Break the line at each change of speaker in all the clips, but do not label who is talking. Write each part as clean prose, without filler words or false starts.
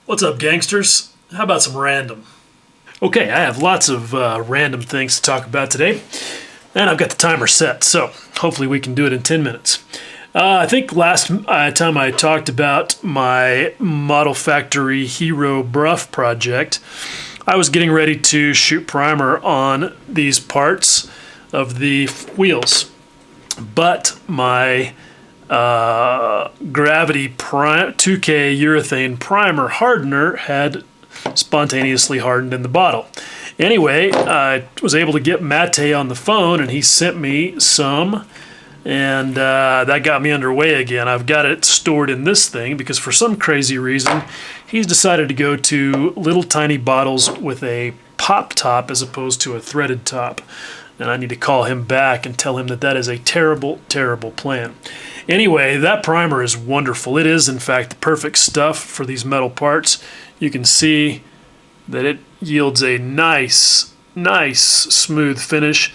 What's up, gangsters? How about some random? Okay, I have lots of random things to talk about today, and I've got the timer set, so hopefully we can do it in 10 minutes. I think last time I talked about my Model Factory Hero Bruff project, I was getting ready to shoot primer on these parts of the wheels, but my Gravity 2K urethane primer hardener had spontaneously hardened in the bottle. Anyway, I was able to get Mate on the phone, and he sent me some, and that got me underway again. I've got it stored in this thing because for some crazy reason he's decided to go to little tiny bottles with a pop top as opposed to a threaded top, and I need to call him back and tell him that that is a terrible, terrible plan. Anyway, that primer is wonderful. It is, in fact, the perfect stuff for these metal parts. You can see that it yields a nice, smooth finish.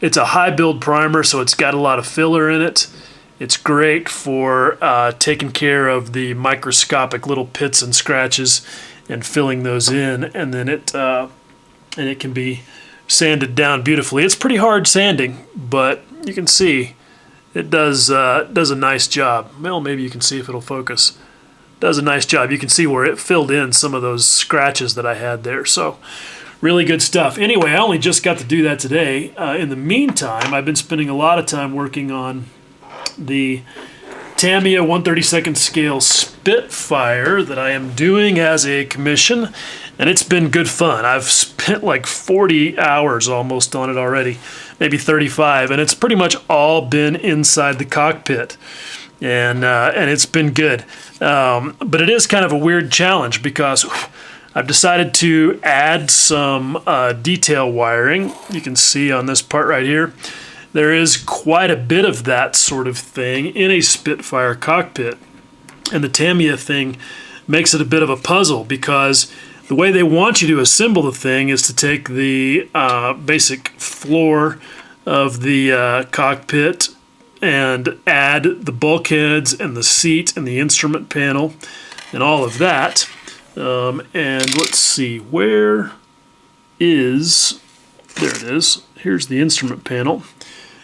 It's a high build primer, so it's got a lot of filler in it. It's great for taking care of the microscopic little pits and scratches and filling those in, and then it can be sanded down beautifully. It's pretty hard sanding, but you can see it does a nice job. Well, maybe you can see if it'll focus. Does a nice job. You can see where it filled in some of those scratches that I had there. So really good stuff. Anyway, I only just got to do that today. In the meantime, I've been spending a lot of time working on the Tamiya 1/32 scale Spitfire that I am doing as a commission, and it's been good fun. I've spent like 40 hours almost on it already, maybe 35, and it's pretty much all been inside the cockpit, and it's been good. But it is kind of a weird challenge because I've decided to add some detail wiring. You can see on this part right here, there is quite a bit of that sort of thing in a Spitfire cockpit. And the Tamiya thing makes it a bit of a puzzle because the way they want you to assemble the thing is to take the basic floor of the cockpit and add the bulkheads and the seat and the instrument panel and all of that. And let's see, there it is. Here's the instrument panel.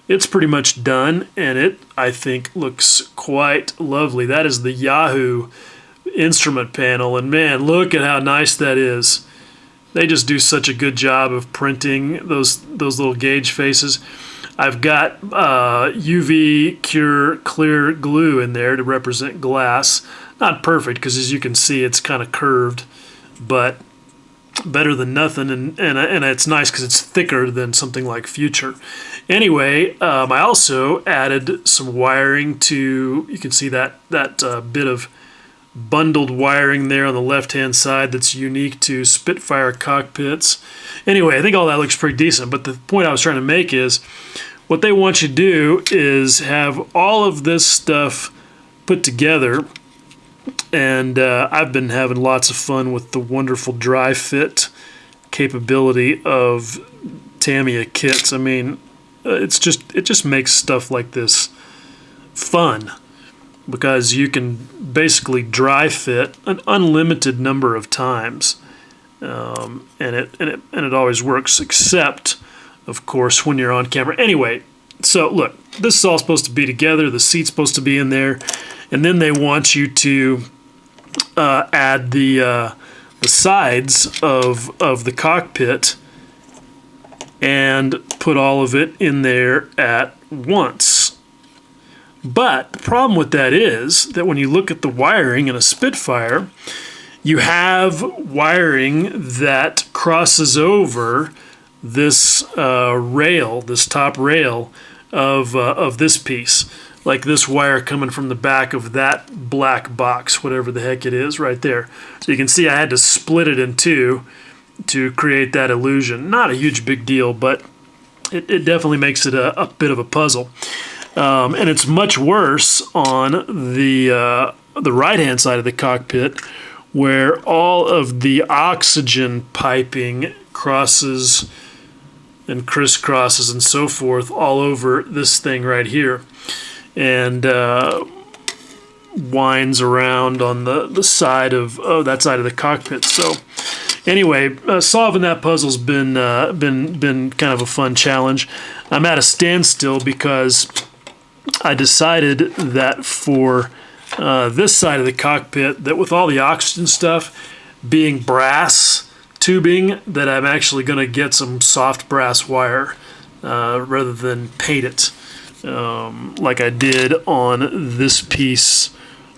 It's pretty much done, and it, I think, looks quite lovely. That is the Yahoo instrument panel, and man, look at how nice that is. They just do such a good job of printing those little gauge faces. I've got UV Cure clear glue in there to represent glass. Not perfect, because as you can see, it's kind of curved, but better than nothing, and it's nice because it's thicker than something like Future. Anyway, I also added some wiring to, you can see that bit of bundled wiring there on the left-hand side that's unique to Spitfire cockpits. Anyway, I think all that looks pretty decent, but the point I was trying to make is what they want you to do is have all of this stuff put together, and I've been having lots of fun with the wonderful dry fit capability of Tamiya kits. I mean, it just makes stuff like this fun because you can basically dry fit an unlimited number of times, and it always works, except of course when you're on camera. Anyway, so look, this is all supposed to be together. The seat's supposed to be in there, and then they want you to add the sides of the cockpit and put all of it in there at once. But the problem with that is that when you look at the wiring in a Spitfire, you have wiring that crosses over this rail, this top rail of this piece. Like this wire coming from the back of that black box, whatever the heck it is, right there. So you can see I had to split it in two to create that illusion. Not a huge big deal, but it definitely makes it a bit of a puzzle. And it's much worse on the right-hand side of the cockpit, where all of the oxygen piping crosses and crisscrosses and so forth all over this thing right here. And winds around on the side of that side of the cockpit. So anyway, solving that puzzle's been kind of a fun challenge. I'm at a standstill because I decided that for this side of the cockpit, that with all the oxygen stuff being brass tubing, that I'm actually going to get some soft brass wire rather than paint it like I did on this piece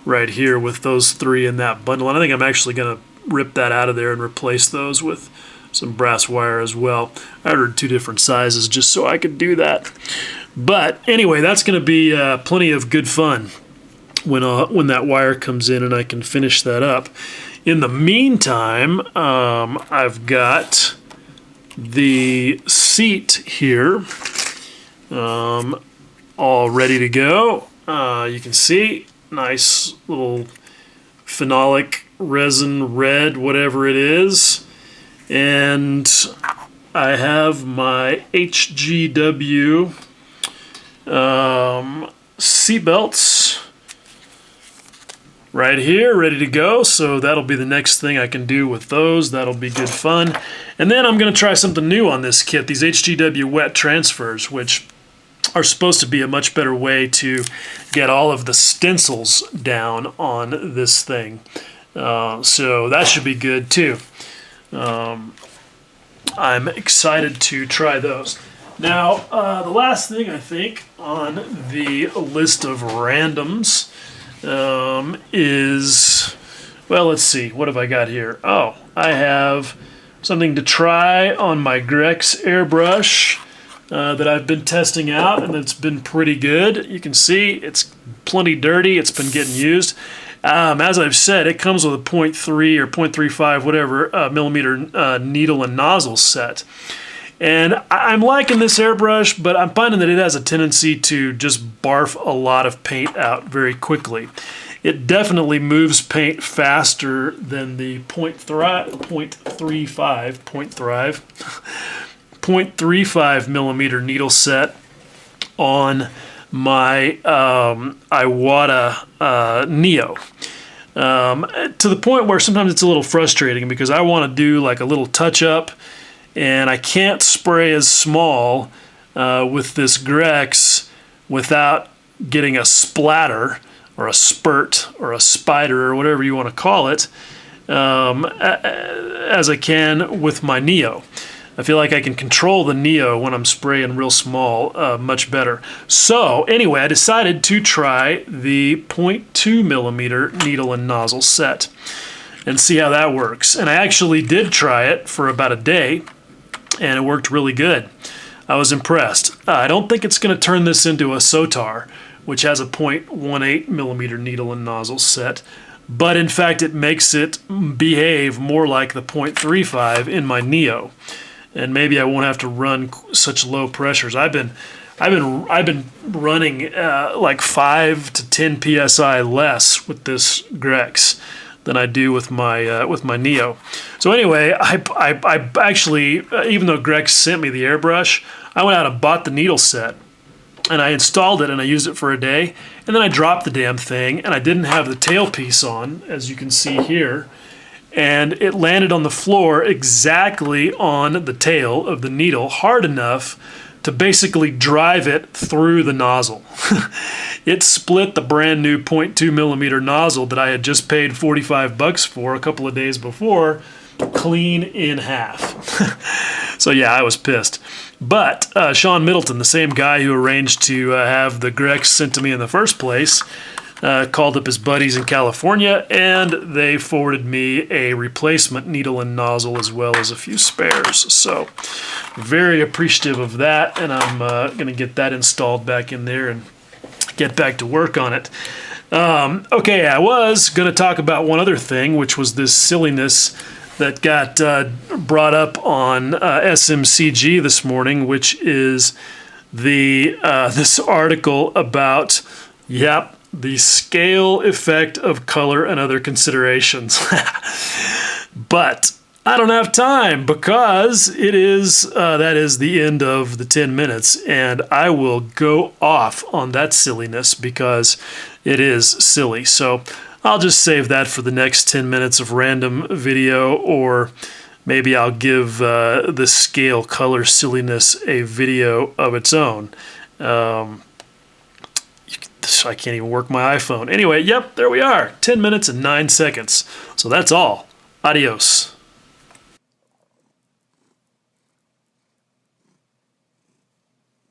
right here with those three in that bundle. And I think I'm actually going to rip that out of there and replace those with some brass wire as well. I ordered 2 different sizes just so I could do that. But anyway, that's going to be plenty of good fun when that wire comes in and I can finish that up. In the meantime, I've got the seat here all ready to go. You can see, nice little phenolic resin red, whatever it is. And I have my HGW seat belts right here, ready to go. So that'll be the next thing I can do with those. That'll be good fun. And then I'm going to try something new on this kit, these HGW wet transfers, which are supposed to be a much better way to get all of the stencils down on this thing. So that should be good too. I'm excited to try those. Now, the last thing I think on the list of randoms is, well, let's see, what have I got here? Oh, I have something to try on my Grex airbrush that I've been testing out, and it's been pretty good. You can see it's plenty dirty. It's been getting used. As I've said, it comes with a 0.3 or 0.35, whatever, millimeter needle and nozzle set. And I'm liking this airbrush, but I'm finding that it has a tendency to just barf a lot of paint out very quickly. It definitely moves paint faster than the 0.35 millimeter needle set on my Iwata Neo. To the point where sometimes it's a little frustrating because I want to do like a little touch up and I can't spray as small with this Grex without getting a splatter or a spurt or a spider or whatever you want to call it as I can with my Neo. I feel like I can control the Neo when I'm spraying real small much better. So anyway, I decided to try the 0.2 millimeter needle and nozzle set and see how that works. And I actually did try it for about a day, and it worked really good. I was impressed. I don't think it's going to turn this into a Sotar, which has a 0.18 millimeter needle and nozzle set, but in fact it makes it behave more like the 0.35 in my Neo. And maybe I won't have to run such low pressures. I've been running like 5 to 10 psi less with this Grex than I do with my Neo. So anyway, I actually, even though Grex sent me the airbrush, I went out and bought the needle set, and I installed it and I used it for a day, and then I dropped the damn thing, and I didn't have the tailpiece on, as you can see here. And it landed on the floor exactly on the tail of the needle, hard enough to basically drive it through the nozzle. It split the brand new 0.2 millimeter nozzle that I had just paid $45 for a couple of days before, clean in half. So yeah, I was pissed. But Sean Middleton, the same guy who arranged to have the Grex sent to me in the first place, called up his buddies in California, and they forwarded me a replacement needle and nozzle as well as a few spares. So very appreciative of that, and I'm going to get that installed back in there and get back to work on it. Okay, I was going to talk about one other thing, which was this silliness that got brought up on SMCG this morning, which is this article about, yep, the scale effect of color and other considerations. But I don't have time because it is that is the end of the 10 minutes, and I will go off on that silliness because it is silly. So I'll just save that for the next 10 minutes of random video, or maybe I'll give the scale color silliness a video of its own. I can't even work my iPhone. Anyway, yep, there we are. 10 minutes and 9 seconds. So that's all. Adios.